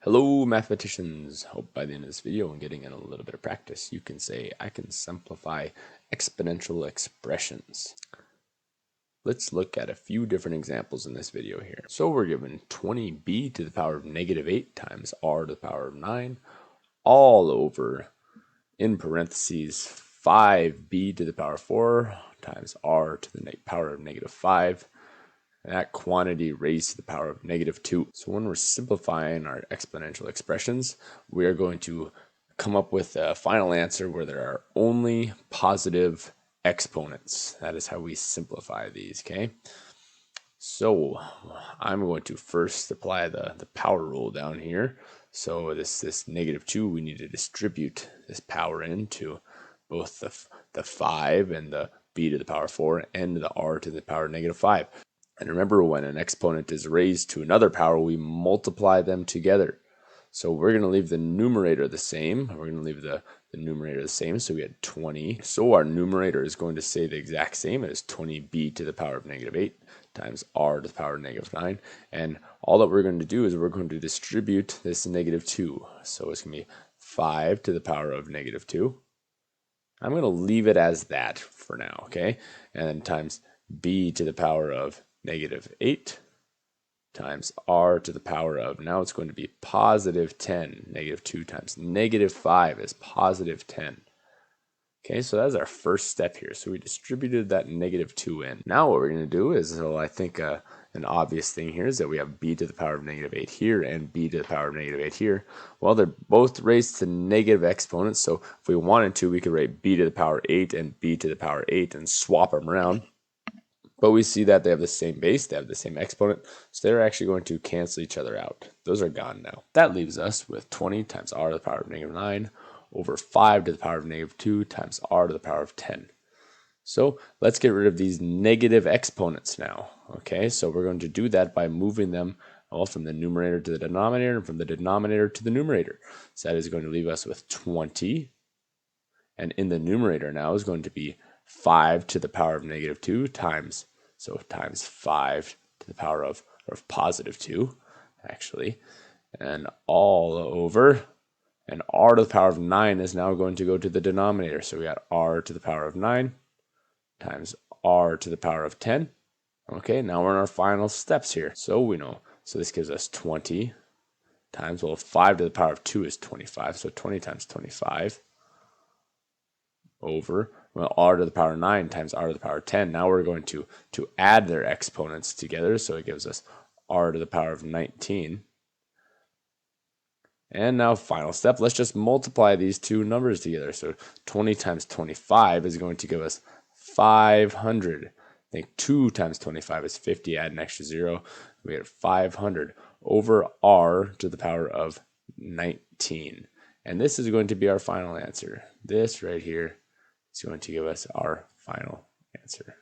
Hello mathematicians! Hope by the end of this video and getting in a little bit of practice you can say I can simplify exponential expressions. Let's look at a few different examples in this video here. So we're given 20b to the power of -8 times r to the power of 9 all over, in parentheses, 5b to the power of 4 times r to the power of -5. And that quantity raised to the power of -2. So when we're simplifying our exponential expressions, we are going to come up with a final answer where there are only positive exponents. That is how we simplify these, okay? So I'm going to first apply the power rule down here. So this -2, we need to distribute this power into both the 5 and the b to the power 4 and the r to the power -5. And remember, when an exponent is raised to another power, we multiply them together. So we're going to leave the numerator the same. We're going to leave the numerator the same. So we had 20. So our numerator is going to stay the exact same as 20b to the power of -8 times r to the power of -9. And all that we're going to do is we're going to distribute this -2. So it's going to be 5 to the power of -2. I'm going to leave it as that for now, okay? And then times b to the power of -8 times r to the power of, now it's going to be +10. -2 times -5 is +10. Okay, so that's our first step here. So we distributed that -2 in. Now what we're going to do is, I think an obvious thing here is that we have b to the power of -8 here and b to the power of -8 here. Well, they're both raised to negative exponents, so if we wanted to, we could write b to the power 8 and b to the power 8 and swap them around. But we see that they have the same base, they have the same exponent, so they're actually going to cancel each other out. Those are gone now. That leaves us with 20 times r to the power of -9 over 5 to the power of -2 times r to the power of 10. So let's get rid of these negative exponents now. Okay, so we're going to do that by moving them from the numerator to the denominator and from the denominator to the numerator. So that is going to leave us with 20. And in the numerator now is going to be 5 to the power of -2 times 5 to the power of +2, actually, and all over, and r to the power of 9 is now going to go to the denominator. So we got r to the power of 9 times r to the power of 10. Okay, now we're in our final steps here. So we know, so this gives us 20 times, well, 5 to the power of 2 is 25, so 20 times 25 over, well, r to the power 9 times r to the power 10. Now we're going to add their exponents together, so it gives us r to the power of 19. And now final step, let's just multiply these two numbers together. So 20 times 25 is going to give us 500. I think 2 times 25 is 50, add an extra 0. We get 500 over r to the power of 19. And this is going to be our final answer. This right here is going to give us our final answer.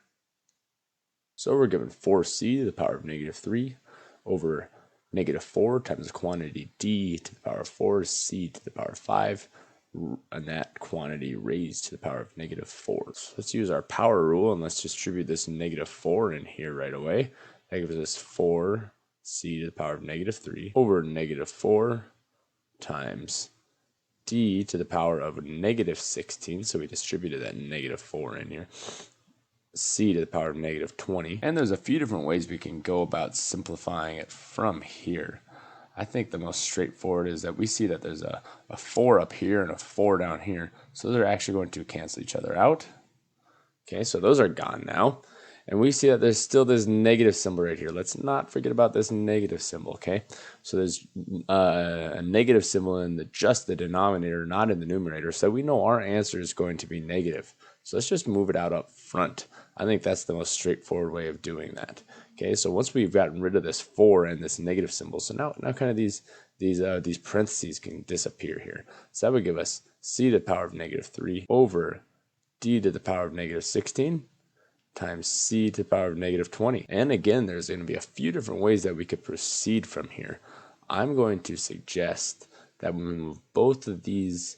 So we're given 4c to the power of -3 over -4 times the quantity d to the power of 4, c to the power of 5, and that quantity raised to the power of -4. So let's use our power rule and let's distribute this -4 in here right away. That gives us 4c to the power of -3 over -4 times d to the power of -16, so we distributed that -4 in here, c to the power of -20. And there's a few different ways we can go about simplifying it from here. I think the most straightforward is that we see that there's a 4 up here and a 4 down here, so they're actually going to cancel each other out. Okay, so those are gone now. And we see that there's still this negative symbol right here. Let's not forget about this negative symbol, okay? So there's a negative symbol in just the denominator, not in the numerator. So we know our answer is going to be negative. So let's just move it out up front. I think that's the most straightforward way of doing that. Okay, so once we've gotten rid of this 4 and this negative symbol, so now kind of these parentheses can disappear here. So that would give us c to the power of -3 over d to the power of -16. Times c to the power of -20. And again, there's going to be a few different ways that we could proceed from here. I'm going to suggest that we move both of these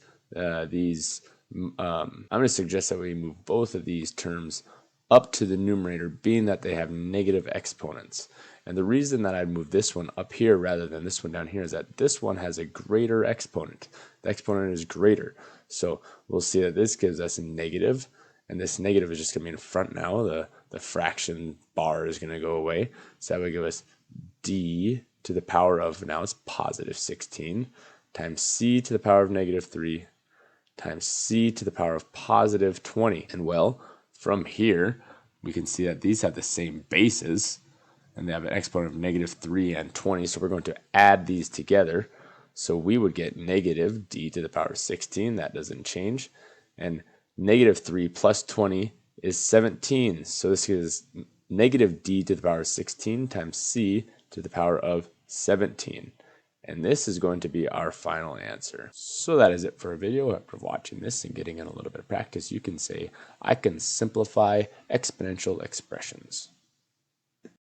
terms up to the numerator, being that they have negative exponents. And the reason that I'd move this one up here rather than this one down here is that this one has a greater exponent. The exponent is greater. So we'll see that this gives us a negative, and this negative is just going to be in front now. The fraction bar is going to go away. So that would give us d to the power of, now it's positive 16, times c to the power of negative 3, times c to the power of positive 20. And well, from here, we can see that these have the same bases, and they have an exponent of negative 3 and 20, so we're going to add these together. So we would get negative d to the power of 16, that doesn't change, and negative 3 plus 20 is 17, so this is negative d to the power of 16 times c to the power of 17. And this is going to be our final answer. So that is it for a video. After watching this and getting in a little bit of practice, you can say, I can simplify exponential expressions.